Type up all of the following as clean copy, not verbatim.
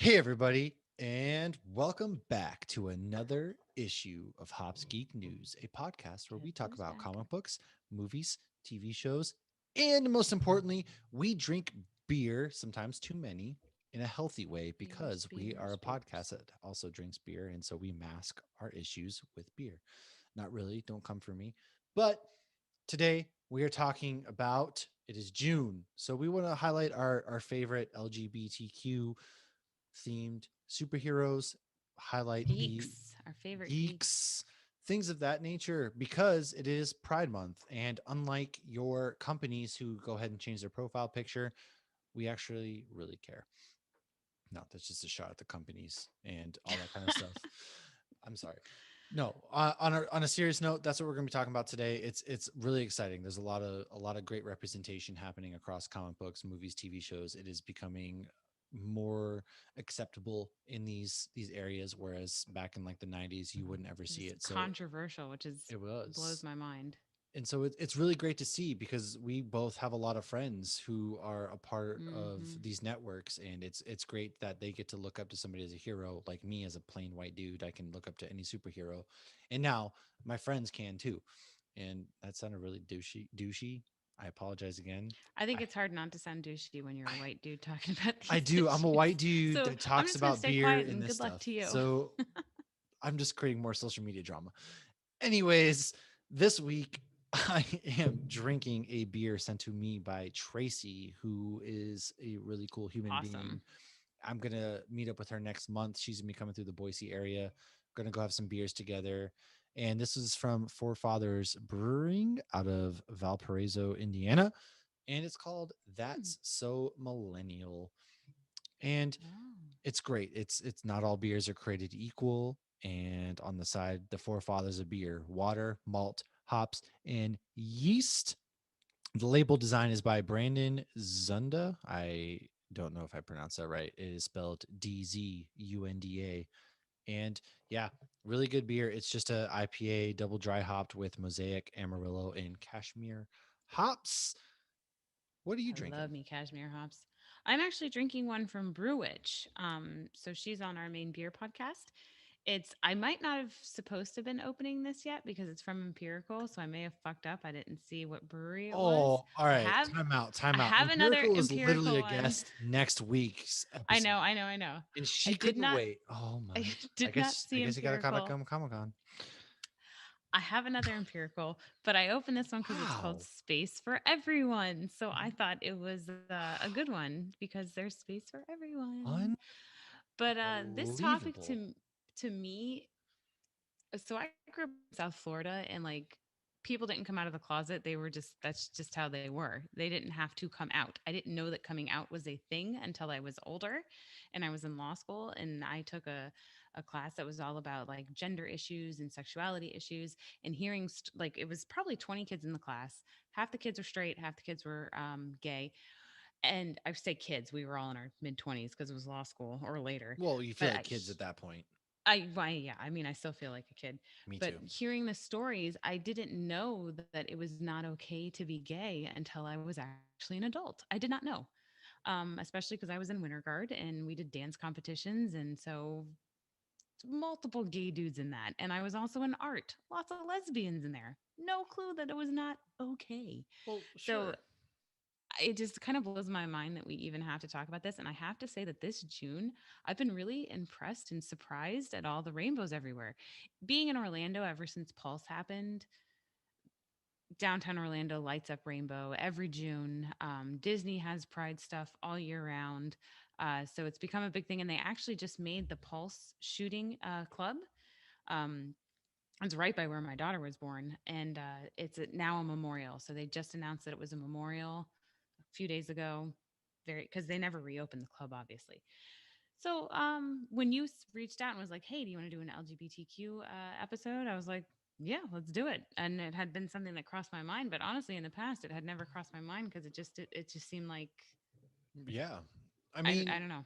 Hey, everybody, and welcome back to another issue of Hops Geek News, a podcast where Guess we talk who's about back? comic books, movies, TV shows, and most importantly, we drink beer, sometimes too many, in a healthy way because we are a podcast Beers. that also drinks beer. And so we mask our issues with beer. Not really, don't come for me. But today we are talking about it is June. So we want to highlight our favorite LGBTQ themed superheroes, highlight the Geeks. Our favorite geeks. geeks, things of that nature, because it is Pride Month. And unlike your companies who go ahead and change their profile picture, we actually really care. No, that's just a shot at the companies and all that kind of stuff. I'm sorry. No, on a serious note, that's what we're going to be talking about today. It's really exciting. There's a lot of great representation happening across comic books, movies, TV shows. It is becoming more acceptable in these areas, whereas back in like the 90s, you wouldn't ever It see was it. So controversial, which is it blows was, my mind. and so it's really great to see because we both have a lot of friends who are a part of Hmm. these networks, and it's great that they get to look up to somebody as a hero. Like me, as a plain white dude, I can look up to any superhero, and now my friends can too. And that sounded really douchey. I apologize again. I think i it's hard not to sound douchey when you're i, a white dude talking about I these do. I'm a white issues. dude So that I'm talks just going to about stay beer quiet and and this good luck stuff, to you. so I'm just creating more social media drama. Anyways, this week I am drinking a beer sent to me by Tracy, who is a really cool human being. Awesome. I'm gonna meet up with her next month. She's gonna be coming through the Boise area. Gonna go have some beers together. And this is from Forefathers Brewing out of Valparaiso, Indiana. And it's called Hmm. That's So Millennial. And Oh. it's great. It's not all beers are created equal. And on the side, the forefathers of beer: water, malt, hops, and yeast. The label design is by Brandon Zunda. I don't know if I pronounced that right. It is spelled Dzunda. And yeah, really good beer. It's just a IPA, double dry hopped with Mosaic, Amarillo, and Cashmere hops. What are you I love drinking? me cashmere hops. I'm actually drinking one from Brewwitch. So she's on our main beer podcast. It's I might not have supposed to have been opening this yet because it's from Empirical, so I may have fucked up. I didn't see what brewery it was. Oh, all I right. have Time out. I Time out. have another Empirical is literally Empirical a one. guest next week's I know, episode, I know, I know. and I she did couldn't not wait. Oh I my! I did not guess I see guess you got to Empirical. Comic Con. I have another Empirical, but I opened this one because it's called Wow. Space for Everyone. So I thought it was a good one because there's space for everyone. But this topic Unbelievable. to me, so I grew up in South Florida, and like people didn't come out of the closet. They were just that's just how they were. They didn't have to come out. I didn't know that coming out was a thing until I was older, and I was in law school, and I took a class that was all about like gender issues and sexuality issues, and hearing like it was probably 20 kids in the class. Half the kids were straight, half the kids were gay, and I say kids, we were all in our mid 20s because it was law school or later. Well, you feel But like kids at that point. yeah, I mean, I still feel like a kid. Me But too. hearing the stories, I didn't know that it was not okay to be gay until I was actually an adult. I did not know, especially because I was in Winter Guard and we did dance competitions, and so multiple gay dudes in that. And I was also in art, lots of lesbians in there. No clue that it was not okay. Well, So sure. it just kind of blows my mind that we even have to talk about this. And I have to say that this June, I've been really impressed and surprised at all the rainbows everywhere. Being in Orlando ever since Pulse happened, downtown Orlando lights up rainbow every June. Disney has Pride stuff all year round. So it's become a big thing. And they actually just made the Pulse shooting club. Um, it's right by where my daughter was born. And now a memorial. So they just announced that it was a memorial a few days ago, very because they never reopened the club, obviously. So when you reached out and was like, "Hey, do you want to do an LGBTQ episode?" I was like, "Yeah, let's do it." And it had been something that crossed my mind, but honestly, in the past, it had never crossed my mind because it just seemed like Yeah. I mean, I don't know.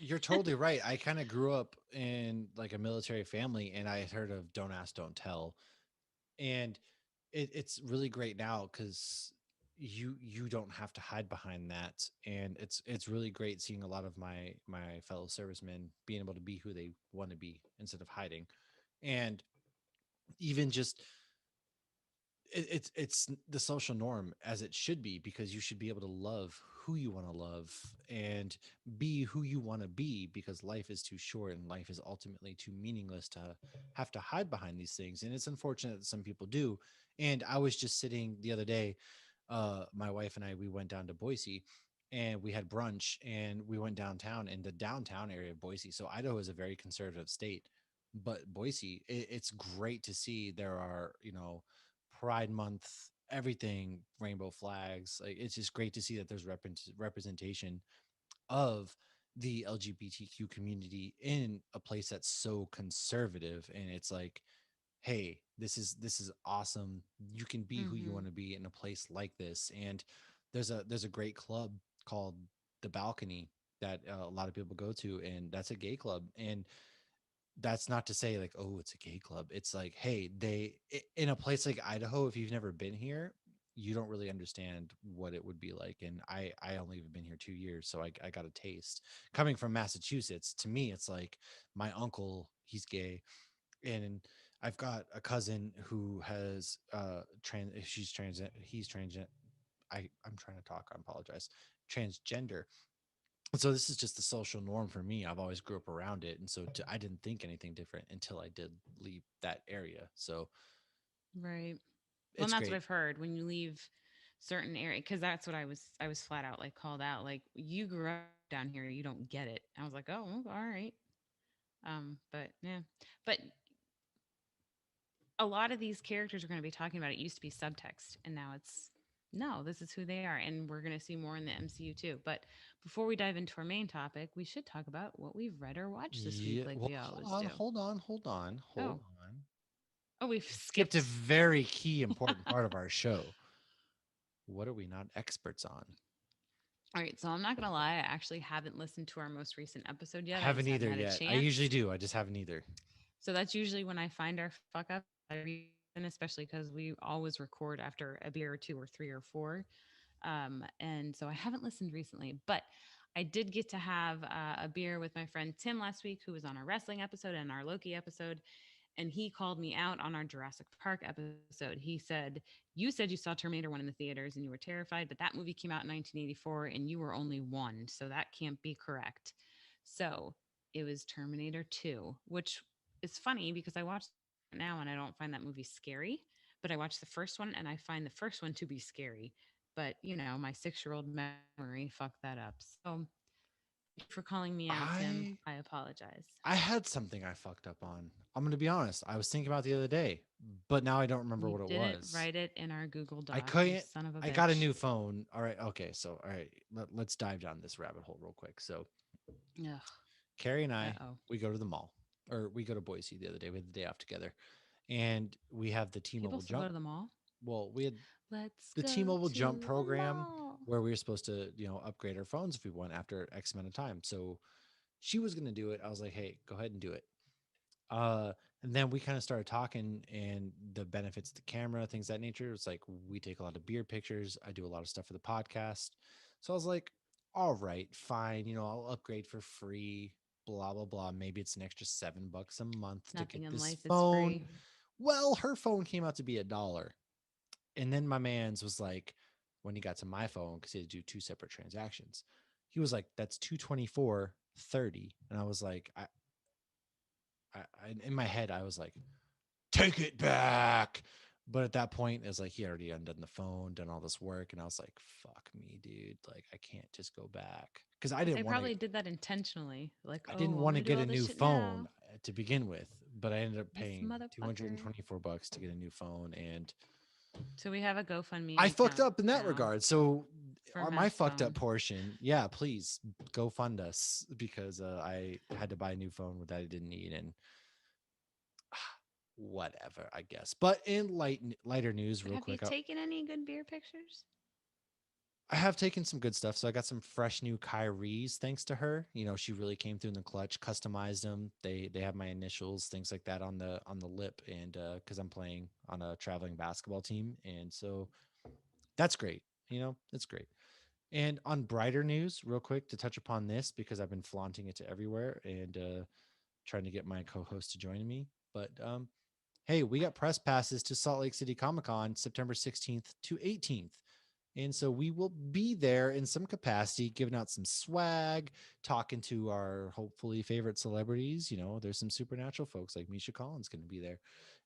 you're totally right. I kind of grew up in like a military family, and I had heard of "Don't Ask, Don't Tell," and it's really great now because you don't have to hide behind that, and it's really great seeing a lot of my fellow servicemen being able to be who they want to be instead of hiding. And even just it's the social norm as it should be, because you should be able to love who you want to love and be who you want to be, because life is too short and life is ultimately too meaningless to have to hide behind these things. And it's unfortunate that some people do. And I was just sitting the other day, my wife and I, we went down to Boise and we had brunch, and we went downtown in the downtown area of Boise. So Idaho is a very conservative state, but Boise, it's great to see. There are, Pride Month, everything, rainbow flags. Like, it's just great to see that there's representation of the LGBTQ community in a place that's so conservative. And it's like, hey, this is awesome. You can be who you Mm-hmm. want to be in a place like this. And there's a great club called The Balcony that a lot of people go to, and that's a gay club. And that's not to say like, oh, it's a gay club. It's like, hey, in a place like Idaho, if you've never been here, you don't really understand what it would be like. And I only have been here 2 years, so I got a taste. Coming from Massachusetts, to me, it's like my uncle, he's gay, and I've got a cousin who has she's trans, he's trans. I'm trying to talk. I apologize. Transgender. So this is just the social norm for me. I've always grew up around it, and so I didn't think anything different until I did leave that area. So Right. Well, and it's that's what great. I've heard when you leave certain area, because that's what I was flat out like called out. Like, you grew up down here, you don't get it. I was like, oh, all right. But yeah, but a lot of these characters we're going to be talking about, it used to be subtext, and now it's no, this is who they are, and we're going to see more in the MCU too. But before we dive into our main topic, we should talk about what we've read or watched this week, Yeah. like Well, we hold always on, do. hold on, hold on, hold Oh, on. oh, we've We skipped a skipped. very key important part of our show. What are we not experts on? All right, so I'm not gonna lie, I actually haven't listened to our most recent episode I yet. I haven't just haven't either had a yet. I usually chance. do. I just haven't either. So that's usually when I find our fuck up. And especially because we always record after a beer or two or three or four. And so I haven't listened recently, but I did get to have a beer with my friend Tim last week, who was on our wrestling episode and our Loki episode. And he called me out on our Jurassic Park episode. He said, you said you saw Terminator 1 in the theaters and you were terrified, but that movie came out in 1984 and you were only one. So that can't be correct. So it was Terminator 2, which is funny because I watched it now and I don't find that movie scary. But I watched the first one and I find the first one to be scary. But, my 6-year-old memory fucked that up. So thank you for calling me out, Tim. I I apologize. I had something I fucked up on. I'm gonna be honest. I was thinking about the other day, but now I don't remember You what it didn't was. write it in our Google I Doc, you couldn't. son of a I got a bitch. new phone. All right. Okay. So, all right. Let's dive down this rabbit hole real quick. So, Ugh. Carrie and Uh I, oh. we go to the mall, or we go to Boise the other day. We had the day off together, and we have the People T-Mobile still go Jump. to the mall? Well, we had Let's the go T-Mobile Jump to the program mall. where we were supposed to, upgrade our phones if we want after X amount of time. So she was going to do it. I was like, hey, go ahead and do it. Uh, and then we kind of started talking and the benefits of the camera, things of that nature. It's like we take a lot of beer pictures. I do a lot of stuff for the podcast. So I was like, all right, fine. I'll upgrade for free, blah, blah, blah. Maybe it's an extra $7 a month to Nothing get in this life is phone. free. Well, her phone came out to be $1. And then my man's was like, when he got to my phone, because he had to do two separate transactions, he was like, that's 224.30. And I was like, in my head, I was like, take it back. But at that point, it's like he already undone the phone, done all this work, and I was like, "Fuck me, dude! Like I can't just go back because I They didn't want to. probably did that intentionally. Like, I oh, didn't I'm want to gonna do get a all this new shit phone now. to begin with, but I ended up This paying motherfucker. $224 to get a new phone, and So we have a GoFundMe I fucked account up in that now regard. So, for my Mash's fucked up phone. portion, yeah, please go fund us because I had to buy a new phone that I didn't need, and whatever, I guess. But in lighter news, But real have you quick, taken any good beer pictures? I have taken some good stuff. So I got some fresh new Kyries thanks to her. She really came through in the clutch, customized them. They have my initials, things like that on the lip, and because I'm playing on a traveling basketball team, and so that's great. It's great. And on brighter news, real quick to touch upon this because I've been flaunting it to everywhere and trying to get my co-host to join me. But hey, we got press passes to Salt Lake City Comic Con September 16th to 18th. And so we will be there in some capacity, giving out some swag, talking to our hopefully favorite celebrities. There's some supernatural folks like Misha Collins going to be there.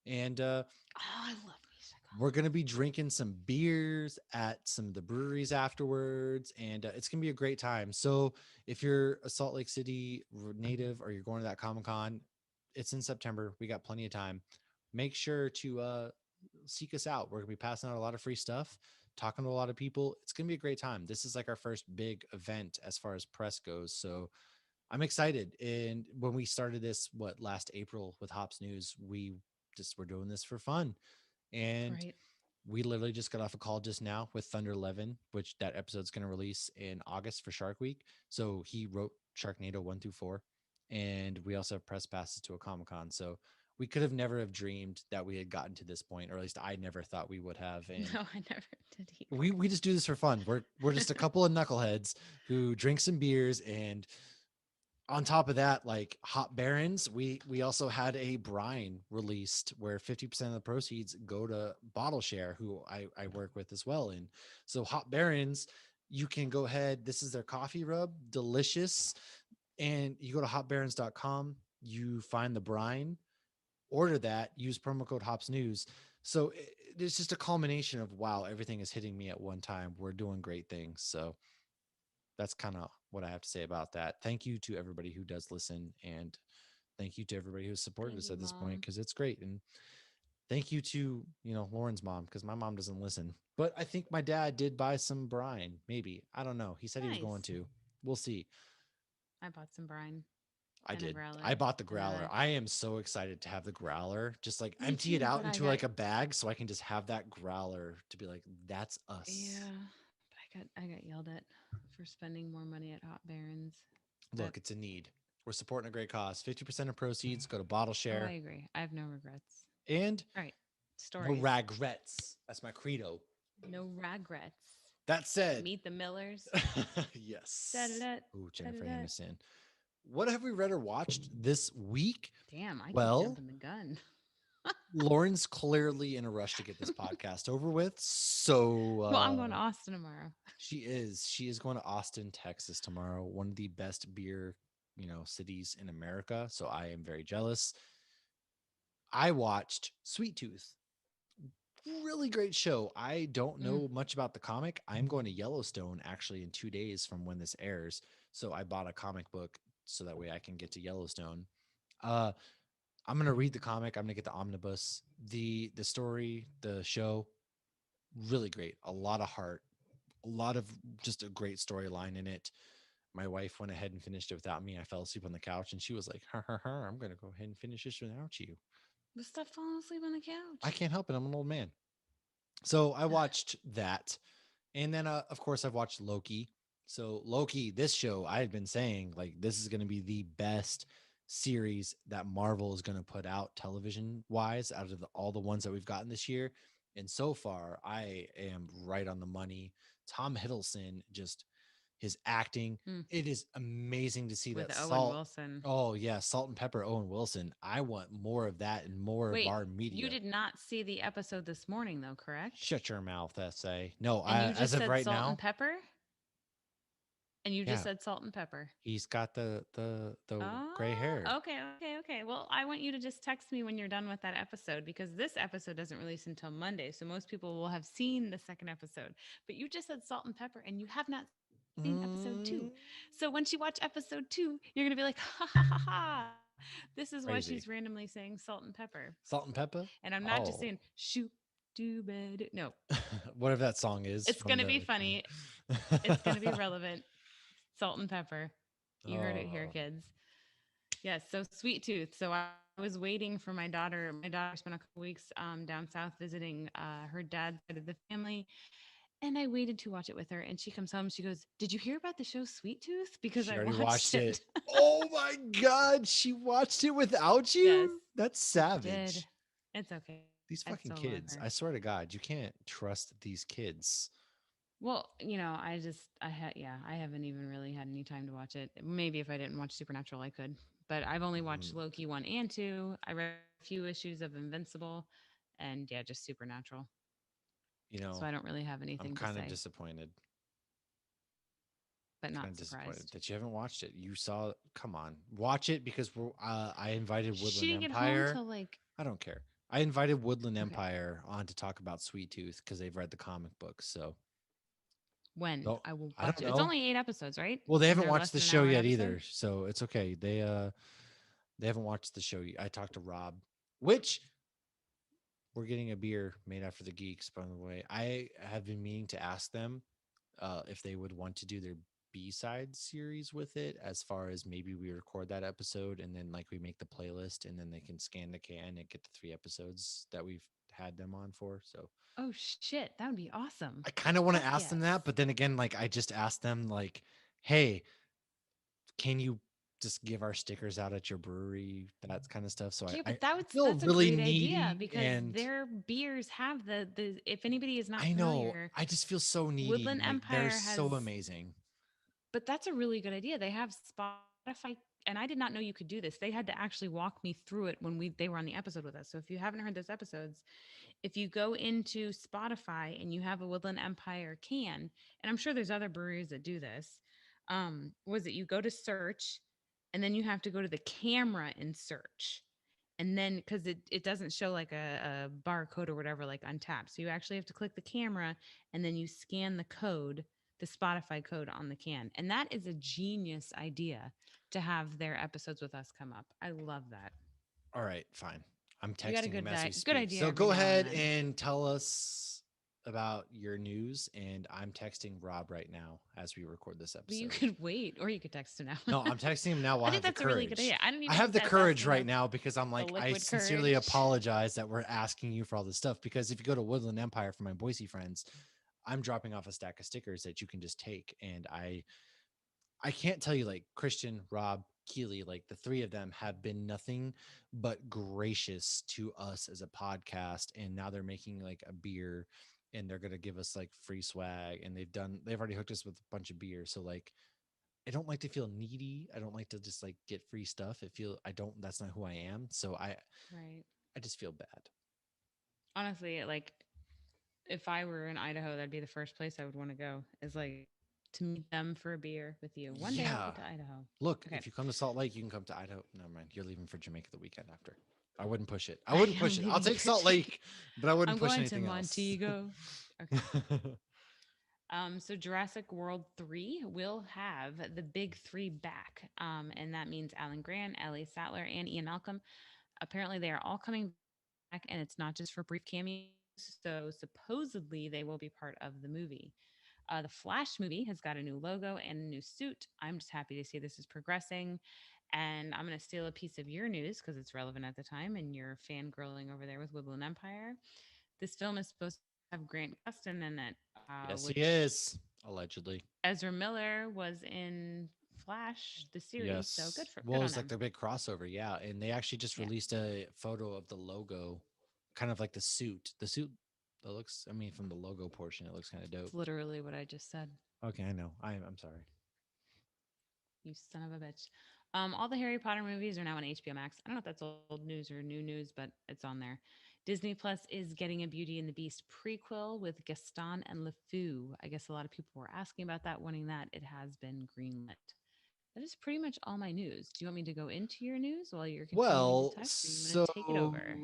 And Oh, I love music. we're going to be drinking some beers at some of the breweries afterwards. And it's going to be a great time. So if you're a Salt Lake City native or you're going to that Comic Con, it's in September. We got plenty of time. Make sure to seek us out. We're going to be passing out a lot of free stuff, talking to a lot of people. It's going to be a great time. This is like our first big event as far as press goes. So I'm excited. And when we started this, last April with Hops News, we just were doing this for fun. And Right. we literally just got off a call just now with Thunder 11, which that episode's going to release in August for Shark Week. So he wrote Sharknado 1 through 4. And we also have press passes to a Comic Con. So we could have never have dreamed that we had gotten to this point, or at least I never thought we would have. And No, I never did we just do this for fun. We're just a couple of knuckleheads who drink some beers, and on top of that, like Hop Barons, we also had a brine released where 50% of the proceeds go to Bottle Share, who I work with as well. And so Hop Barons, you can go ahead. This is their coffee rub, delicious. And you go to hopbarons.com, you find the brine, order that, use promo code Hops News. So it's just a culmination of wow, everything is hitting me at one time. We're doing great things. So that's kind of what I have to say about that. Thank you to everybody who does listen, and thank you to everybody who's supported Thank us you, at this point Mom. because it's great. And thank you to Lauren's mom because my mom doesn't listen, but I think my dad did buy some brine. Maybe, I don't know. He said he was going Nice. to. We'll see. I bought some brine I and a did. I growler bought the and growler. a. I am so excited to have the growler. Just like Me empty it too, out but I into got like a bag so I can just have that growler to be like, that's us. yeah, but I got yelled at for spending more money at Hot Barons. But Look, it's a need. We're supporting a great cause. 50% of proceeds go to Bottle oh, I Share. agree. I have no regrets. And All right, no stories. regrets. That's my credo. No regrets. That said, Meet the Millers. Da da yes. da Oh, da da Jennifer da. Aniston. What have we read or watched this week? Damn, I keep Well, jumping the gun. Lauren's clearly in a rush to get this podcast over with. So Well, I'm going to Austin tomorrow. she is. She is going to Austin, Texas tomorrow, one of the best beer, cities in America. So I am very jealous. I watched Sweet Tooth. Really great show. I don't Mm. know much about the comic. I'm going to Yellowstone actually in 2 days from when this airs. So I bought a comic book so that way I can get to Yellowstone. Uh, I'm gonna read the comic. I'm gonna get the omnibus. The story, the show, really great. A lot of heart, a lot of just a great storyline in it. My wife went ahead and finished it without me. I fell asleep on the couch, and she was like, I'm gonna go ahead and finish this without you." But stop falling asleep on the I couch. can't help it. I'm an old man. So I watched that. And then, of course, I've watched Loki. So, Loki, this show, I had been saying, like, this is going to be the best series that Marvel is going to put out television wise out of all the ones that we've gotten this year. And so far, I am right on the money. Tom Hiddleston, just his acting, Mm. it is amazing to see With that Owen Salt. Wilson. Oh, yeah, Salt and Pepper Owen Wilson. I want more of that and more of Wait, our you media. did not see the episode this morning, though, correct? Shut your mouth, SA. No, And you as just of said right salt and now, pepper? And you just yeah, said salt and pepper. he's got the gray hair. Oh, okay, okay, okay. Well, I want you to just text me when you're done with that episode because this episode doesn't release until Monday. So most people will have seen the second episode. But you just said salt and pepper and you have not seen episode two. Mm, So once you watch episode two, you're going to be like, ha ha ha ha. This is why she's crazy. randomly saying salt and pepper. Salt and pepper. And I'm not just saying Oh, shoot, do bad. No, whatever that song is it's from going to be the. funny. It's going to be relevant. Salt and pepper. You heard it here, Oh, kids. Yes, so sweet tooth. So I was waiting for my daughter. My daughter spent a couple weeks down south visiting her dad's side of the family, and I waited to watch it with her. And she comes home. She goes, "Did you hear about the show Sweet Tooth? Because she I already watched watched it. it." Oh my God, she watched it without Yes, you. That's she did. savage. It's okay. These I fucking still love kids. her. I swear to God, you can't trust these kids. Well, yeah, I haven't even really had any time to watch it. Maybe if I didn't watch Supernatural, I could. But I've only watched Mhm. Loki 1 and 2. I read a few issues of Invincible and yeah, just Supernatural. You So know, I don't really have I'm anything to kind of say, disappointed. but Kind not of disappointed surprised. that you haven't watched it. You saw, come on, watch it because I invited She Woodland didn't get home Empire. till like I don't care. I invited Woodland okay. Empire on to talk about Sweet Tooth because they've read the comic books. So, When so I will I don't watch it. It's know. only 8 episodes, right? Well, they And haven't they're watched less the than an show hour an yet episode. either, so it's okay. They haven't watched the show. I talked to Rob, which we're getting a beer made after the Geeks. By the way, I have been meaning to ask them if they would want to do their B-side series with it, as far as maybe we record that episode and then like we make the playlist and then they can scan the can and get the 3 episodes that we've had them on for. So Oh shit, that would be awesome. I kind of want to Fuck ask them yes. that, but then again, like I just asked them like, hey, can you just give our stickers out at your brewery, that kind of stuff. So Yeah, I but that's feel a really great idea needy, because and their beers have the if anybody is not I know familiar, I just feel so needy, Woodland and like they're Empire so has amazing. but that's a really good idea. They have Spotify and I did not know you could do this. They had to actually walk me through it when they were on the episode with us. So if you haven't heard those episodes, if you go into Spotify and you have a Woodland Empire can, and I'm sure there's other breweries that do this, was it you go to search and then you have to go to the camera and search. And then because it doesn't show like a barcode or whatever like on tap. So you actually have to click the camera and then you scan the code, the Spotify code on the can. And that is a genius idea to have their episodes with us come up. I love that. All right, fine. I'm You got a texting him as we good speak. idea So every go now and ahead then. and tell us about your news, and I'm texting Rob right now as we record this But you episode. could wait or you could text it now. No, I'm texting him now I while I think have the that's a really good idea. courage. I don't I even have think the that's courage asking right enough. now because I'm The like, I liquid sincerely courage. apologize that we're asking you for all this stuff. Because if you go to Woodland Empire for my Boise friends, I'm dropping off a stack of stickers that you can just take. And I can't tell you, like Christian, Rob, Keely, like the three of them have been nothing but gracious to us as a podcast. And now they're making like a beer and they're gonna give us like free swag. And they've already hooked us with a bunch of beer. So like I don't like to feel needy. I don't like to just like get free stuff. I don't that's not who I am. So Right. I just feel bad. Honestly, like if I were in Idaho, that'd be the first place I would want to go. Is like to meet them for a beer with you. One day I'll get to Yeah. Idaho. Look, Okay. if you come to Salt Lake, you can come to Idaho. Never mind. You're leaving for Jamaica the weekend after. I wouldn't push it. I wouldn't I'm push it. I'll leaving take for Salt Jamaica. Lake, but I I'm wouldn't push going to anything else. Montego. Okay. So Jurassic World 3 will have the big three back. And that means Alan Grant, Ellie Sattler, and Ian Malcolm. Apparently, they are all coming back, and it's not just for brief cameos. So supposedly, they will be part of the movie. The Flash movie has got a new logo and a new suit. I'm just happy to see this is progressing. And I'm going to steal a piece of your news because it's relevant at the time and you're fangirling over there with Woodland Empire. This film is supposed to have Grant Gustin in it, Yes, he which is. Allegedly. Ezra Miller was in Flash, the series. So Yes. good Well, on it's like him. the big crossover. Yeah. And they actually just Yeah, released a photo of the logo, kind of like the suit. The suit that looks, I mean, from the logo portion, it looks kind of it's dope. literally what I just said. Okay, I know. I'm sorry. You son of a bitch. All the Harry Potter movies are now on HBO Max. I don't know if that's old news or new news, but it's on there. Disney Plus is getting a Beauty and the Beast prequel with Gaston and LeFou. I guess a lot of people were asking about that, wanting that. It has been greenlit. That is pretty much all my news. Do you want me to go into your news while you're continuing to Well, text, or you want to take it over?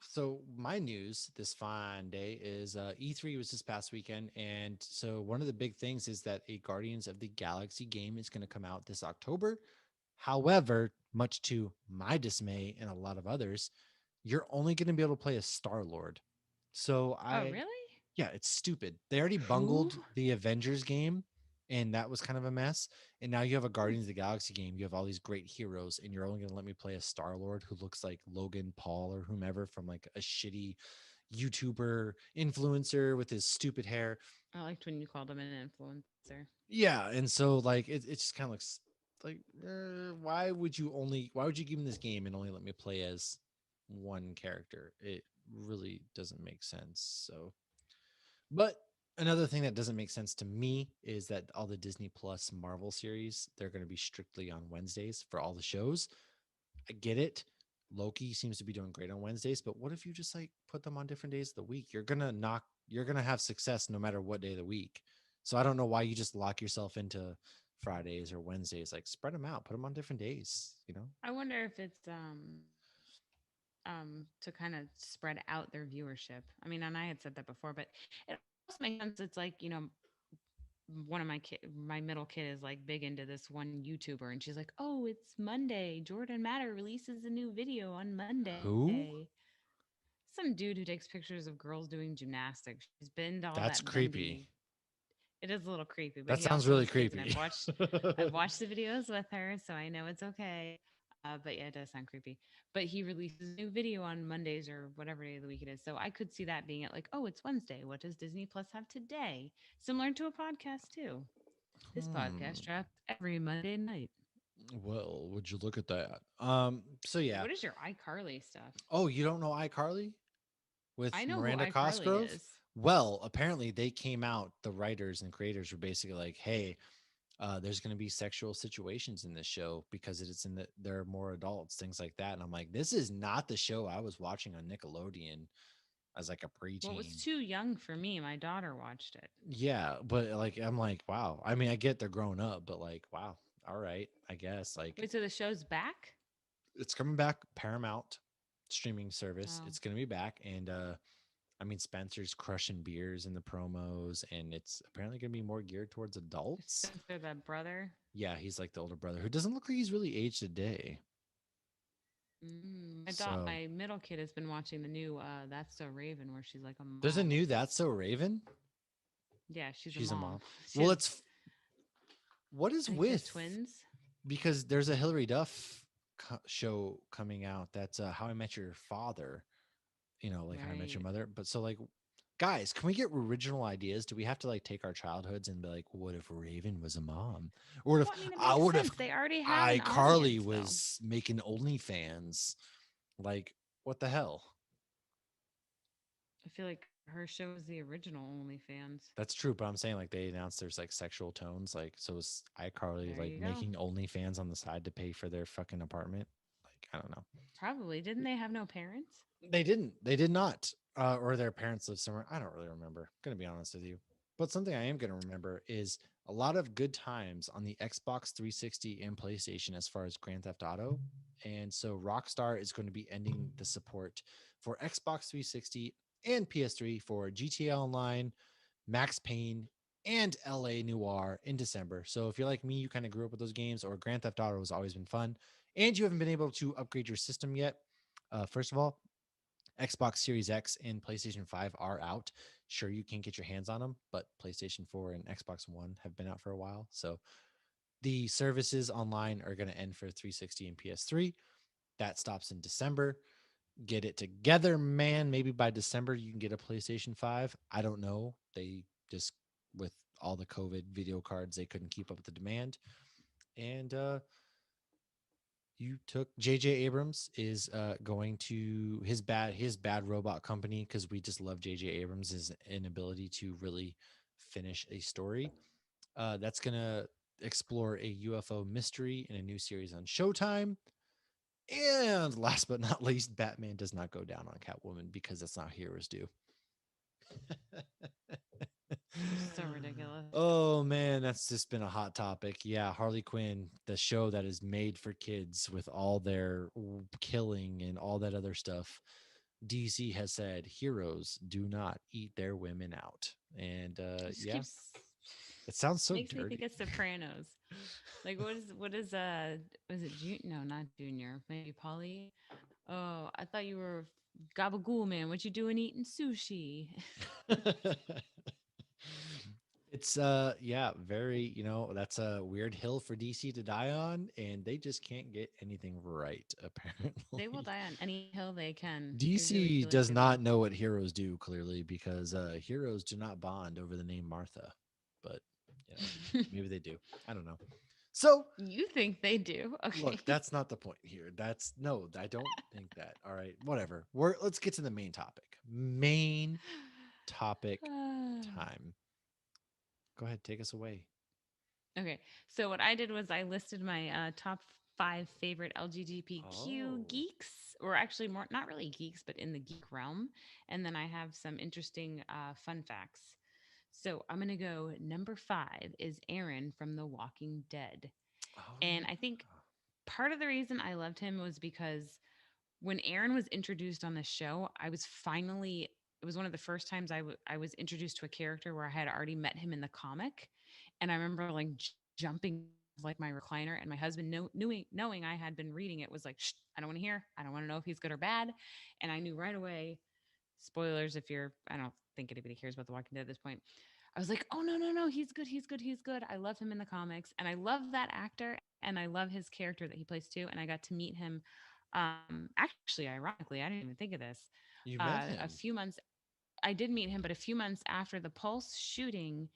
so my news this fine day is E3 was this past weekend, and so one of the big things is that a Guardians of the Galaxy game is going to come out this October. However, much to my dismay and a lot of others, you're only going to be able to play as Star Lord. So Oh, I really? Yeah, it's stupid. They already Who? bungled the Avengers game, and that was kind of a mess. And now you have a Hmm. Guardians of the Galaxy game. You have all these great heroes, and you're only going to let me play a Star Lord who looks like Logan Paul or whomever from like a shitty YouTuber influencer with his stupid hair. I liked when you called him an influencer. Yeah, and so like it just kind of looks like why would you give me this game and only let me play as one character? It really doesn't make sense. So, but Another thing that doesn't make sense to me is that all the Disney Plus Marvel series, they're going to be strictly on Wednesdays for all the shows. I get it. Loki seems to be doing great on Wednesdays, but what if you just like put them on different days of the week? You're gonna have success no matter what day of the week. So I don't know why you just lock yourself into Fridays or Wednesdays. Like spread them out, put them on different days, you know? I wonder if it's to kind of spread out their viewership. I mean, and I had said that before, but it also makes sense. It's like, one of my middle kid is like big into this one YouTuber, and she's like, "Oh, it's Monday. Jordan Matter releases a new video on Monday." Who? Some dude who takes pictures of girls doing gymnastics. She's been to all that That's bendy. creepy. It is a little creepy, but he That also sounds has really kids, and I've creepy. watched I've watched the videos with her, so I know it's okay. But yeah, it does sound creepy. But he releases a new video on Mondays or whatever day of the week it is. So I could see that being at like, oh, it's Wednesday. What does Disney Plus have today? Similar to a podcast too. This podcast Hmm. drops every Monday night. Well, would you look at that? So yeah. What is your iCarly stuff? Oh, you don't know iCarly I with know who Miranda iCarly Cosgrove? is. Well, apparently they came out, the writers and creators were basically like, hey, there's going to be sexual situations in this show because it's in the there are more adults, things like that. And I'm like, this is not the show I was watching on Nickelodeon as like a Well, it was preteen. too young for me. My daughter watched it. Yeah, but like I'm like, wow. I mean, I get they're grown up, but like, wow. All right, I guess like Wait, so the show's back? it's coming back. Paramount streaming service. Oh, It's going to be back, and I mean, Spencer's crushing beers in the promos, and it's apparently going to be more geared towards is adults. Spencer the brother? Yeah, he's like the older brother who doesn't look like he's really aged a day. So My middle kid has been watching the new That's So Raven, where she's like a there's a mom. new That's So Raven. Yeah, she's a She's a mom. mom. She Well, has, it's what is I think she has with twins. because there's a Hillary Duff show coming out that's How I Met Your Father. You know, like How I Met Your Right. Mother. But so like, guys, can we get original ideas? Do we have to like take our childhoods and be like, what if Raven was a mom? Or Well, I mean, it makes what if sense. They already have an iCarly audience, though. was making OnlyFans? Like, what the hell? I feel like her show is the original OnlyFans. That's true, but I'm saying like they announced there's like sexual tones. Like, so is iCarly There like you go. making OnlyFans on the side to pay for their fucking apartment? Like, I don't know. Probably. Didn't they have no parents? They didn't. They did not. Or their parents live somewhere. I don't really remember. Gonna be honest with you. But something I am gonna remember is a lot of good times on the Xbox 360 and PlayStation as far as Grand Theft Auto. And so Rockstar is going to be ending the support for Xbox 360 and PS3 for GTA Online, Max Payne, and LA Noir in December. So if you're like me, you kind of grew up with those games, or Grand Theft Auto has always been fun, and you haven't been able to upgrade your system yet, first of all, Xbox Series X and PlayStation 5 are out. Sure, you can get your hands on them, but PlayStation 4 and Xbox One have been out for a while. So the services online are going to end for 360 and PS3. That stops in December. Get it together, man. Maybe by December you can get a PlayStation 5. I don't know. They just, with all the COVID video cards, they couldn't keep up with the demand. And you took JJ Abrams is going to his bad robot company, because we just love JJ Abrams' inability to really finish a story. That's gonna explore a UFO mystery in a new series on Showtime. And last but not least, Batman does not go down on Catwoman because that's not heroes do. You're so ridiculous. Oh man, that's just been a hot topic. Yeah, Harley Quinn, the show that is made for kids with all their killing and all that other stuff. DC has said heroes do not eat their women out. And It just yeah, keeps it sounds so makes me think dirty. it's Sopranos. Like what is was it no, not Junior, maybe Polly? Oh, I thought you were Gabagool man. What you doing eating sushi? It's yeah, very, that's a weird hill for DC to die on, and they just can't get anything right They will apparently. die on any hill they can. They really DC feel like does they will. not know what heroes do clearly, because heroes do not bond over the name Martha. But, maybe they do. I don't know. So, You think they do? Okay. look, that's not the point here. That's no, I don't think that. All right, whatever. Let's get to the main topic. Main topic Ah. time. Go ahead, take us away. Okay. So what I did was I listed my top five favorite LGBTQ Oh. geeks, or actually more, not really geeks, but in the geek realm. And then I have some interesting fun facts. So I'm going to go number five is Aaron from The Walking Dead. Oh And yeah. I think part of the reason I loved him was because when Aaron was introduced on the show, I was finally, it was one of the first times I was introduced to a character where I had already met him in the comic. And I remember like jumping like my recliner, and my husband knowing I had been reading it was like, shh, I don't want to hear. I don't want to know if he's good or bad. And I knew right away, spoilers if you're, I don't think anybody cares about The Walking Dead at this point. I was like, oh, no, no, no, he's good. He's good. He's good. I love him in the comics. And I love that actor. And I love his character that he plays too. And I got to meet him. Actually, ironically, I didn't even think of this. You met A him. few months, I did meet him, but a few months after the Pulse shooting,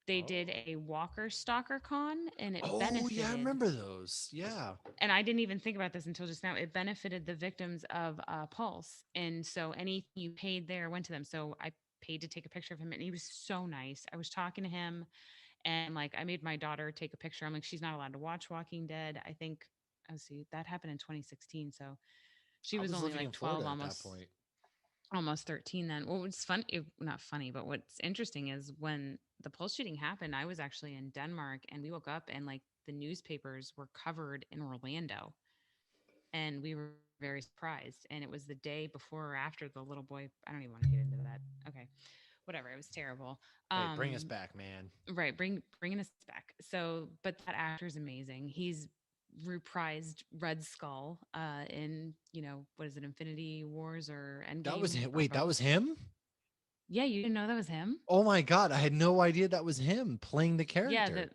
they did Oh. a Walker Stalker Con, and it Oh yeah, I benefited, remember those. Yeah. and I didn't even think about this until just now. It benefited the victims of Pulse, and so anything you paid there went to them. So I paid to take a picture of him, and he was so nice. I was talking to him, and like I made my daughter take a picture. I'm like, she's not allowed to watch Walking Dead. I think, let's see, that happened in 2016, so she I was was only living in like 12, Florida at that point. almost 13 then. Well, what's funny, not funny, but what's interesting is when the Pulse shooting happened, I was actually in Denmark, and we woke up and like the newspapers were covered in Orlando, and we were very surprised. And it was the day before or after the little boy. I don't even want to get into that. Okay, whatever. It was terrible. Hey, bring us Um, back, man. right, bringing us back. So, but that actor's amazing. He's reprised Red Skull in, what is it, Infinity Wars or That was Endgame him. or Wait, that both. was him? Yeah, you didn't know that was him? Oh my god, I had no idea that was him playing the Yeah, character.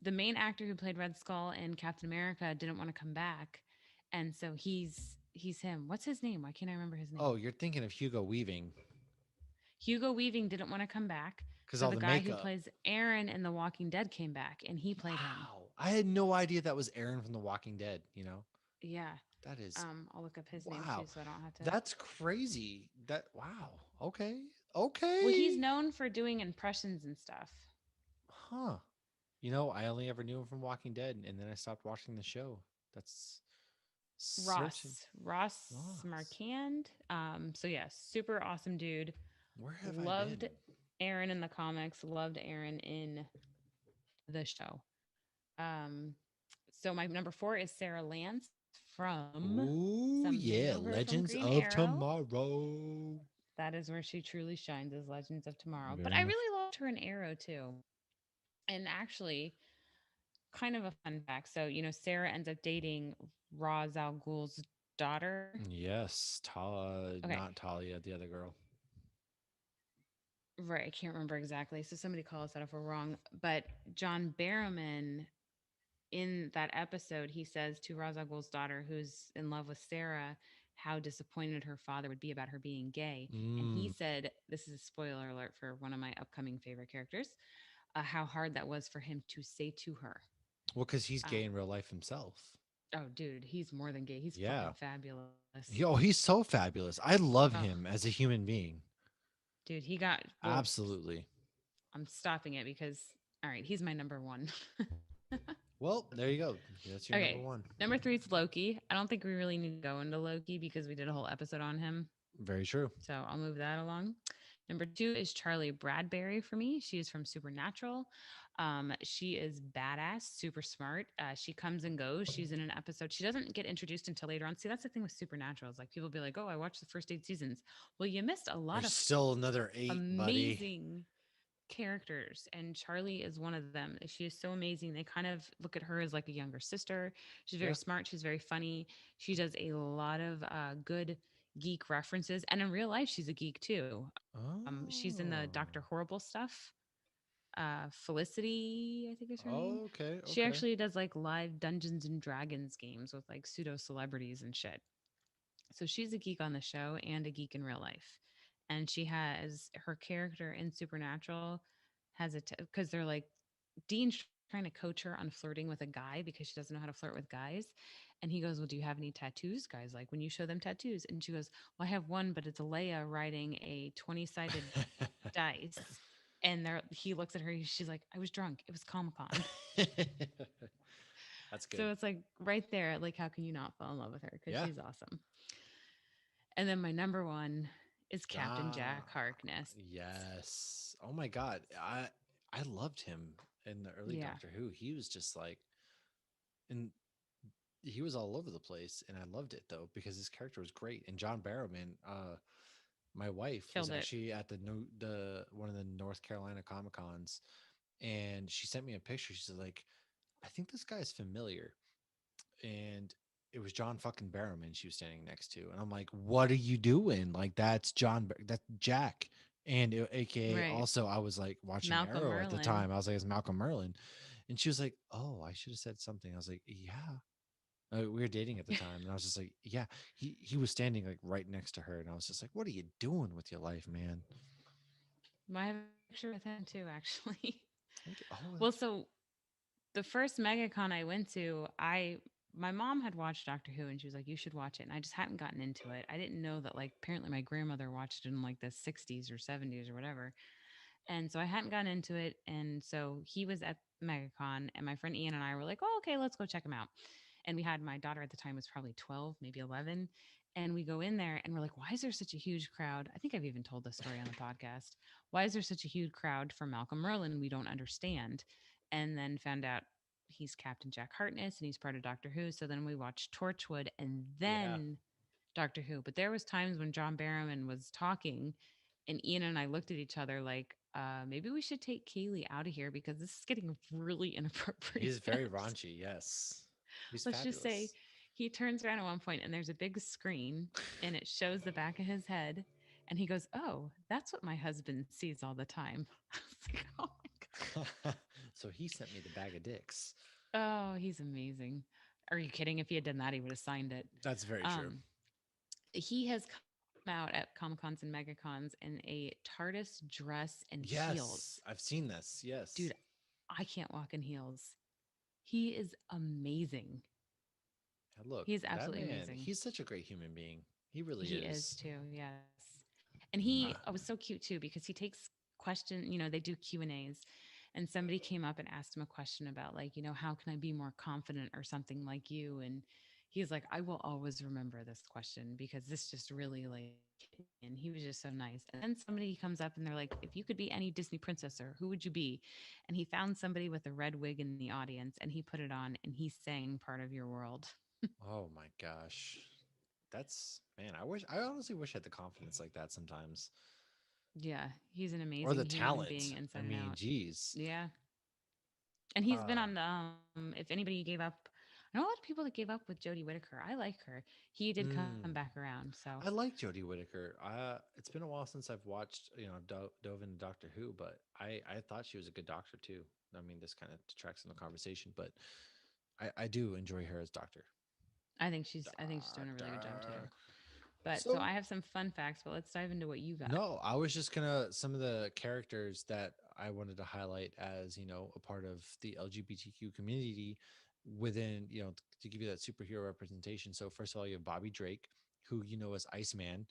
the main actor who played Red Skull in Captain America didn't want to come back. And so he's him. What's his name? Why can't I remember his Oh, name? you're thinking of Hugo Weaving Hugo Weaving didn't want to come back. because So all the the guy who makeup. plays Aaron in The Walking Dead came back and he played him. Wow. I had no idea that was Aaron from The Walking Dead, you know? Yeah. That is I'll look up his name too wow. so I don't have to. That's crazy. That wow. Okay. Well, he's Okay. known for doing impressions and stuff. Huh. You know, I only ever knew him from Walking Dead and then I stopped watching the show. That's searching. Ross Lost. Marquand. So yeah, super awesome dude. Where have I Loved been? Aaron in the comics, loved Aaron in the show. Um, so my number four is Sarah Lance from, Ooh, some of you yeah. know her from Legends Green of Arrow. Tomorrow. That is where she truly shines as Legends of Tomorrow. But Very I much. really loved her in Arrow too. And actually, kind of a fun fact. So, Sarah ends up dating Ra's al Ghul's daughter. Yes. Okay. Not Talia, the other girl. Right. I can't remember exactly. So somebody call us out if we're wrong. But John Barrowman, in that episode, he says to Ra's al Ghul's daughter, who's in love with Sarah, how disappointed her father would be about her being gay. And he Mm. said, this is a spoiler alert for one of my upcoming favorite characters, how hard that was for him to say to her. Well, because he's gay in Um, real life himself. oh, dude, he's more than gay. He's Yeah. fucking fabulous. He's so fabulous. I love Oh, him as a human being. dude, he got, well, Absolutely. I'm stopping it because, all right, he's my number one. Well, there you go. That's your number Okay. one. Number three is Loki. I don't think we really need to go into Loki because we did a whole episode on him. Very true. So I'll move that along. Number two is Charlie Bradbury for me. She is from Supernatural. She is badass, super smart. She comes and goes. She's in an episode. She doesn't get introduced until later on. See, that's the thing with Supernatural. Is like people be like, "Oh, I watched the first 8 seasons." Well, you missed a lot There's of still another 8, buddy. amazing characters, and Charlie is one of them. She is so amazing. They kind of look at her as like a younger sister. She's very Yeah. smart, she's very funny. She does a lot of good geek references, and in real life she's a geek too. She's in the Dr. Oh. Horrible stuff. Felicity, I think is her name. Okay. She Okay. actually does like live Dungeons and Dragons games with like pseudo celebrities and shit. So she's a geek on the show and a geek in real life. And she has her character in Supernatural has a, because they're like, Dean trying to coach her on flirting with a guy because she doesn't know how to flirt with guys. And he goes, "Well, do you have any tattoos?" Guys like when you show them tattoos. And she goes, "Well, I have one, but it's a Leia riding a 20-sided dice." And there he looks at her, she's like, "I was drunk. It was Comic-Con." That's good. So it's like right there, like how can you not fall in love with her? Because Yeah. she's awesome. And then my number one is Captain Ah, Jack Harkness. yes. Oh my God. I loved him in the early Yeah, Doctor Who. He was just like, and he was all over the place, and I loved it though because his character was great. And John Barrowman, my wife was killed it. actually at the one of the North Carolina Comic Cons, and she sent me a picture. She's like, I think this guy is familiar, and it was John fucking Barrowman she was standing next to, and I'm like, what are you doing? Like that's Jack, and AKA Right. also I was like watching Malcolm Arrow at the Merlin. time. I was like, it's Malcolm Merlin, and she was like, oh, I should have said something. I was like, yeah. We were dating at the time, and I was just like, "Yeah." He was standing like right next to her, and I was just like, "What are you doing with your life, man?" I have a picture with him too, actually. Okay. Oh, Well, that's so the first MegaCon I went to, I my mom had watched Doctor Who and she was like, "You should watch it." And I just hadn't gotten into it. I didn't know that like apparently my grandmother watched it in like the 60s or 70s or whatever. And so I hadn't gotten into it. And so he was at MegaCon and my friend Ian and I were like, "Oh, okay, let's go check him out." And we had my daughter at the time was probably 12, maybe 11. And we go in there and we're like, "Why is there such a huge crowd?" I think I've even told this story on the podcast. Why is there such a huge crowd for Malcolm Merlin? We don't understand. And then found out he's Captain Jack Hartness and he's part of Doctor Who. So then we watched Torchwood and yeah. then Doctor Who. But there was times when John Barrowman was talking and Ian and I looked at each other like, maybe we should take Kaylee out of here because this is getting really inappropriate. He's very raunchy. Yes, he's Let's just say fabulous. he turns around at one point and there's a big screen and it shows the back of his head. And he goes, "Oh, that's what my husband sees all the time." I was like, "Oh my So he sent me the bag of dicks. God. Oh, he's amazing." Are you kidding? If he had done that, he would have signed it. That's very true. Um, he has come out at Comic Cons and Mega Cons in a TARDIS dress and heels. Yes, I've seen this. Dude, Yes. I can't walk in heels. He is amazing. And look, He's that absolutely man, amazing. he's such a great human being. He really He is is. too. Yes. And he was so cute too because he takes question, they do Q&As and somebody came up and asked him a question about like, how can I be more confident or something like you and he's like, "I will always remember this question because this just really like hit me." And he was just so nice. And then somebody comes up and they're like, "If you could be any Disney princess or who would you be?" And he found somebody with a red wig in the audience and he put it on and he sang Part of Your World. Oh my gosh. That's man, I honestly wish I had the confidence like that sometimes. Yeah, he's an Or the amazing human being talent. I inside and mean, out. geez. Yeah. And he's been Uh on if anybody gave up, I know a lot of people that gave up with Jodie Whittaker. I like her. He did come mm, back around. So I like Jodie Whittaker. It's been a while since I've watched, dove into Doctor Who, but I thought she was a good doctor too. I mean, this kind of detracts from the conversation, but I do enjoy her as Doctor. I think she's doing a really good job too. Doctor. But so So I have some fun facts, but let's dive into what you got. no, I was just gonna some of the characters that I wanted to highlight as a part of the LGBTQ community within to give you that superhero representation. So first of all, you have Bobby Drake, who you know as Iceman.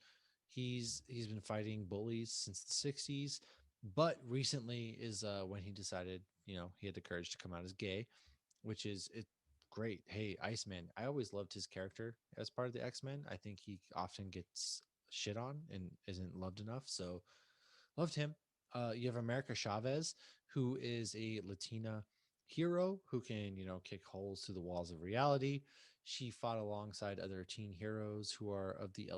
He's been fighting bullies since the '60s, but recently is when he decided he had the courage to come out as gay, which is it great. Hey, Iceman, I always loved his character as part of the X-Men. I think he often gets shit on and isn't loved enough. So loved him. You have America Chavez, who is a Latina hero who can, kick holes through the walls of reality. She fought alongside other teen heroes who are of the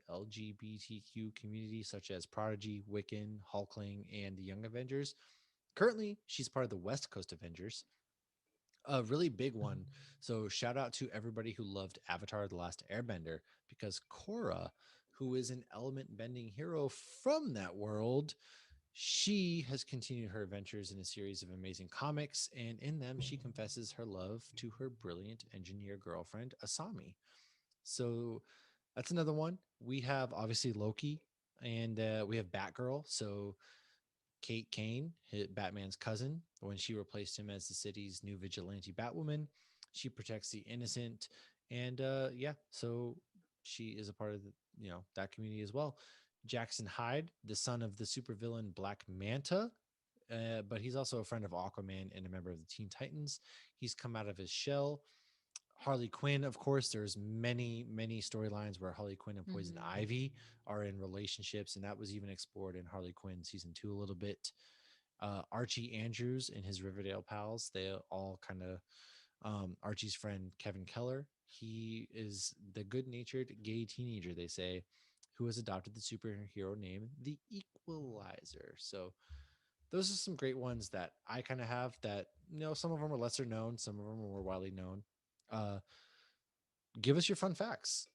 LGBTQ community, such as Prodigy, Wiccan, Hulkling, and the Young Avengers. Currently, she's part of the West Coast Avengers, a really big one. So shout out to everybody who loved Avatar: The Last Airbender because Korra, who is an element bending hero from that world, she has continued her adventures in a series of amazing comics, and in them she confesses her love to her brilliant engineer girlfriend Asami. So that's another one. We have obviously Loki, and we have Batgirl. So Kate Kane, Batman's cousin, when she replaced him as the city's new vigilante Batwoman. She protects the innocent, and yeah, so she is a part of the, that community as well. Jackson Hyde, the son of the supervillain Black Manta, but he's also a friend of Aquaman and a member of the Teen Titans. He's come out of his shell. Harley Quinn, of course, there's many storylines where Harley Quinn and Poison Hmm. Ivy are in relationships, and that was even explored in Harley Quinn season 2 a little bit. Archie Andrews and his Riverdale pals, they all kind of Archie's friend Kevin Keller. He is the good-natured gay teenager, they say, who has adopted the superhero name the Equalizer. So those are some great ones that I kind of have that, some of them are lesser known, some of them are more widely known. Uh, Give us your fun facts.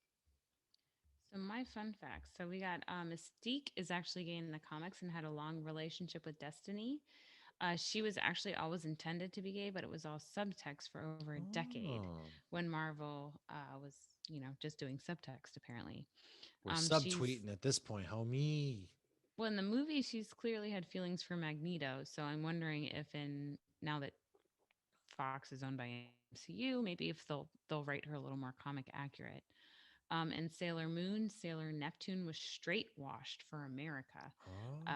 So my fun facts. So we got Mystique is actually gay in the comics and had a long relationship with Destiny. She was actually always intended to be gay, but it was all subtext for over a decade Oh, when Marvel was, just doing subtext apparently. we're She's subtweeting at this point, homie. Well, in the movie, she's clearly had feelings for Magneto. So I'm wondering if in now that Fox is owned by MCU, maybe if they'll write her a little more comic accurate. And Sailor Moon, Sailor Neptune was straight washed for America. Uh,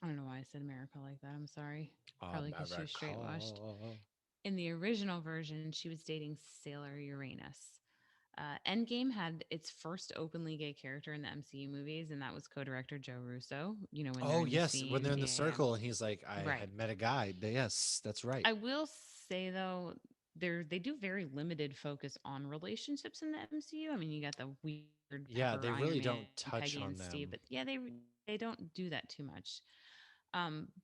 Oh, I don't know why I said America like that. I'm sorry. Probably because she was straight washed. America. In the original version, she was dating Sailor Uranus. Endgame had its first openly gay character in the MCU movies, and that was co-director Joe Russo. When they're Oh, in the yes. When scene, they're in the yeah, yeah, circle and he's like, I right. had met a guy. Yes, that's right. I will say though, they do very limited focus on relationships in the MCU. I mean, you got the weird Yeah, Pepper, they Iron really Man, don't Peggy, touch and on Steve, but them. yeah, they don't do that too much.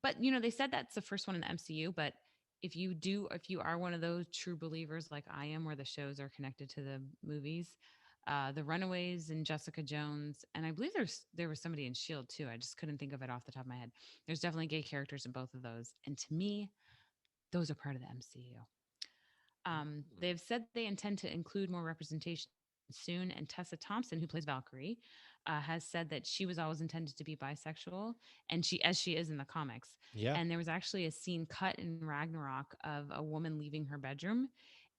But they said that's the first one in the MCU. But if you are one of those true believers like I am, where the shows are connected to the movies, the Runaways and Jessica Jones, and I believe there was somebody in Shield too. I just couldn't think of it off the top of my head. There's definitely gay characters in both of those, and to me, those are part of the MCU. Mm. They've said they intend to include more representation soon, and Tessa Thompson, who plays Valkyrie, has said that she was always intended to be bisexual, and as she is in the comics. Yeah. And there was actually a scene cut in Ragnarok of a woman leaving her bedroom,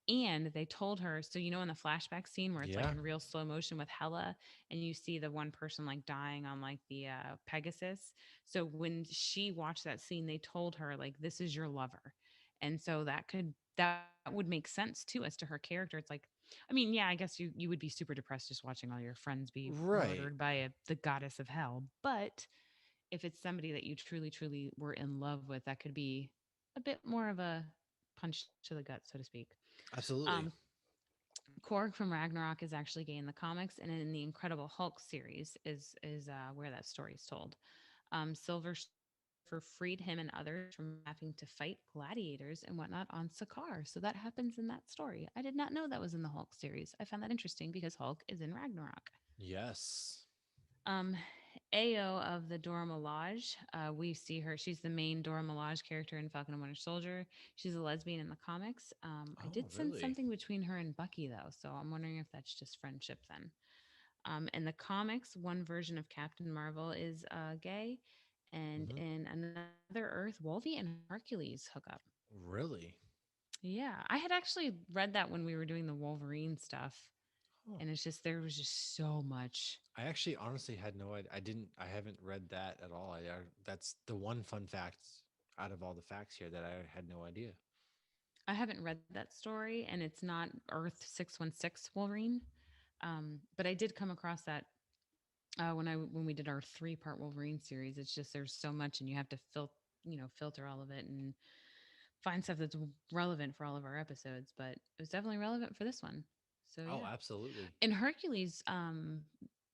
and they told her, so in the flashback scene where it's like Yeah. in real slow motion with Hela, and you see the one person like dying on like the Pegasus. So when she watched that scene, they told her like, this is your lover. And so that would make sense too as to her character. It's like, I mean, yeah, I guess you would be super depressed just watching all your friends be Right. murdered by the goddess of hell. But if it's somebody that you truly were in love with, that could be a bit more of a punch to the gut, so to speak. Um, Absolutely. Korg from Ragnarok is actually gay in the comics, and in the Incredible Hulk series is where that story is told. Silver Surfer freed him and others from having to fight gladiators and whatnot on Sakaar, so that happens in that story. I did not know that was in the Hulk series. I found that interesting because Hulk is in Ragnarok. Yes. Um, Ao of the Dora Milaje, we see her. She's the main Dora Milaje character in Falcon and Winter Soldier. She's a lesbian in the comics. I Oh, did sense really? something between her and Bucky, though, so I'm wondering if that's just friendship then. In the comics, one version of Captain Marvel is gay, and Hmm. in Another Earth, Wolvie and Hercules hook up. Really? Yeah, I had actually read that when we were doing the Wolverine stuff, Oh. and there was just so much. I actually honestly had no idea. I haven't read that at all. That's the one fun fact out of all the facts here that I had no idea. I haven't read that story, and it's not Earth 616 Wolverine. But I did come across that when we did our 3-part Wolverine series. It's just there's so much, and you have to filter all of it and find stuff that's relevant for all of our episodes. But it was definitely relevant for this one. So Oh, yeah. absolutely. In Hercules,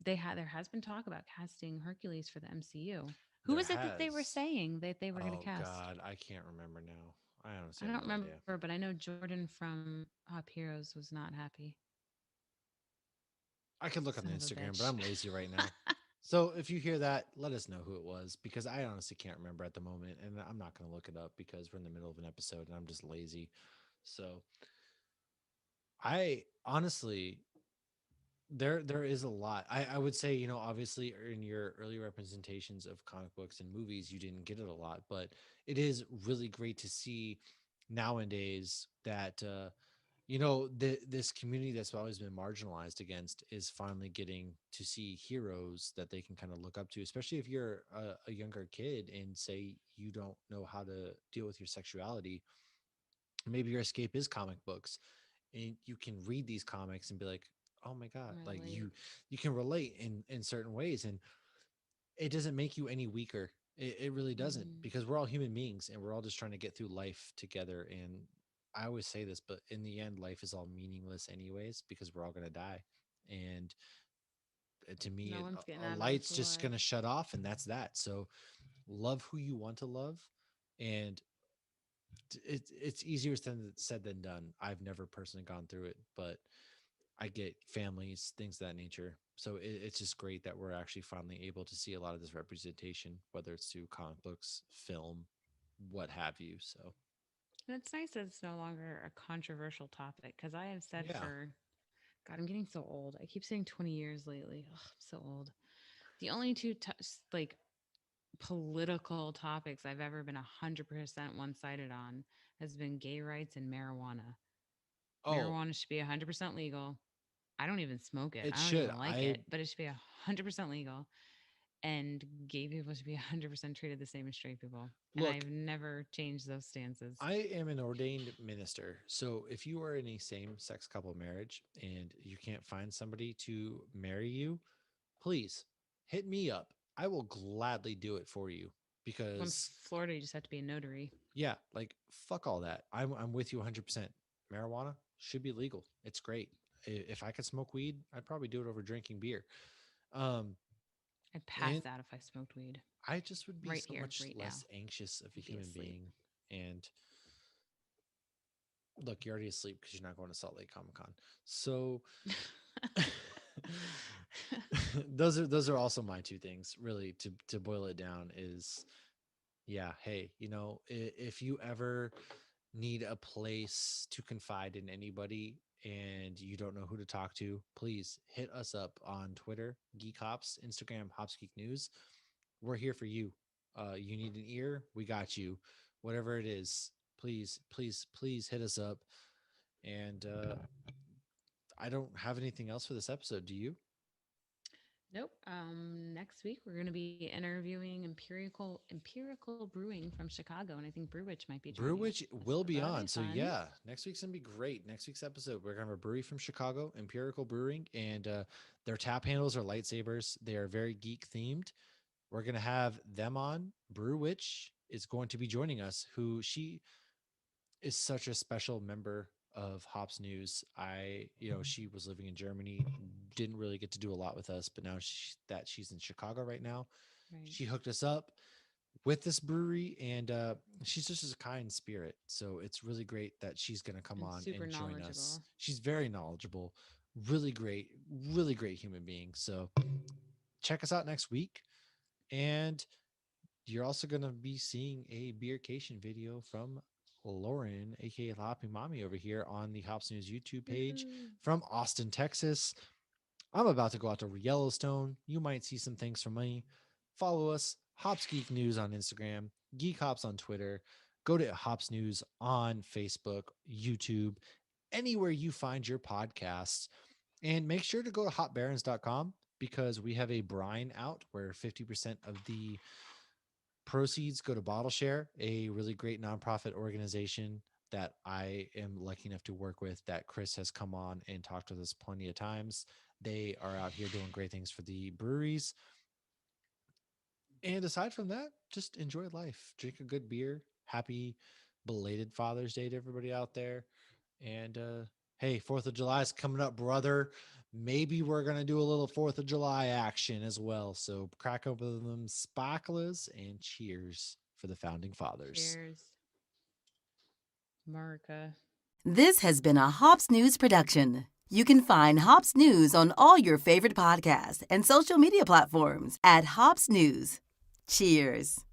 there has been talk about casting Hercules for the MCU. Who There was it that they were has. saying that they were going to Oh cast? God, I can't remember now. I honestly I have don't no idea. remember, but I know Jordan from Hop Heroes was not happy. I could look on Son the of a Instagram, but bitch. I'm lazy right now. So if you hear that, let us know who it was because I honestly can't remember at the moment, and I'm not going to look it up because we're in the middle of an episode and I'm just lazy. So I honestly There is a lot. I would say, obviously in your early representations of comic books and movies, you didn't get it a lot, but it is really great to see nowadays that this community that's always been marginalized against is finally getting to see heroes that they can kind of look up to, especially if you're a younger kid and say you don't know how to deal with your sexuality. Maybe your escape is comic books, and you can read these comics and be like, oh my god, like Relate. you can relate in certain ways, and it doesn't make you any weaker. It really doesn't, Mm-hmm. because we're all human beings and we're all just trying to get through life together. And I always say this, but in the end, life is all meaningless anyways, because we're all going to die. And to me, No one's getting a out of this light's just going alive. to shut off, and that's that. So love who you want to love. And it's easier said than done. I've never personally gone through it, but I get families, things of that nature. So it's just great that we're actually finally able to see a lot of this representation, whether it's through comic books, film, what have you. So And it's nice that it's no longer a controversial topic because I have said yeah. for, God, I'm getting so old. I keep saying 20 years lately. Ugh, I'm so old. The only two like political topics I've ever been 100% one sided on has been gay rights and marijuana. Oh, Marijuana should be 100% legal. I don't even smoke it. it I don't should. even like I it, but it should be 100% legal. And gay people should be 100% treated the same as straight people. And look, I've never changed those stances. I am an ordained minister. So if you are in a same sex couple marriage and you can't find somebody to marry you, please hit me up. I will gladly do it for you, Well, in because Florida, you just have to be a notary. yeah, like fuck all that. I'm with you 100%. Marijuana should be legal. It's great. If I could smoke weed, I'd probably do it over drinking beer. Um, I'd pass and out if I smoked weed I just would be right so here, much right now. less anxious of a I'd be human asleep. being. And look, you're already asleep because you're not going to Salt Lake Comic Con. So those are also my two things. Really, to boil it down is, yeah, hey, if you ever need a place to confide in anybody and you don't know who to talk to, please hit us up on Twitter, Geek Hops, Instagram, Hops Geek News. We're here for you. You need an ear, we got you. Whatever it is, please, please, please hit us up. And I don't have anything else for this episode. Do you? Nope. Next week we're going to be interviewing Empirical Brewing from Chicago, and I think Brewwitch might be joining us. Brewwitch So will be that'll be on. So fun. yeah, next week's gonna be great. Next week's episode, we're gonna have a brewery from Chicago, Empirical Brewing, and their tap handles are lightsabers. They are very geek themed. We're gonna have them on. Brewwitch is going to be joining us. Who she is such a special member of Hops News. She was living in Germany, didn't really get to do a lot with us, but now that she's in Chicago right now, Right. she hooked us up with this brewery, and she's just a kind spirit. So it's really great that she's going to come And on super and join us. knowledgeable. She's very knowledgeable, really great human being. So check us out next week. And you're also going to be seeing a beercation video from Lauren, aka Hoppy Mommy, over here on the Hops News YouTube page Woo. from Austin, Texas. I'm about to go out to Yellowstone. You might see some things from me. Follow us, Hops Geek News on Instagram, Geek Hops on Twitter. Go to Hops News on Facebook, YouTube, anywhere you find your podcasts. And make sure to go to hopbarons.com, because we have a brine out where 50% of the proceeds go to Bottle Share, a really great nonprofit organization that I am lucky enough to work with, that Chris has come on and talked with us plenty of times. They are out here doing great things for the breweries. And aside from that, just enjoy life. Drink a good beer. Happy belated Father's Day to everybody out there. And hey, 4th of July is coming up, brother. Maybe we're going to do a little 4th of July action as well. So crack open them sparklers and cheers for the founding fathers. Cheers, America. This has been a Hops News production. You can find Hops News on all your favorite podcasts and social media platforms at Hops News. Cheers.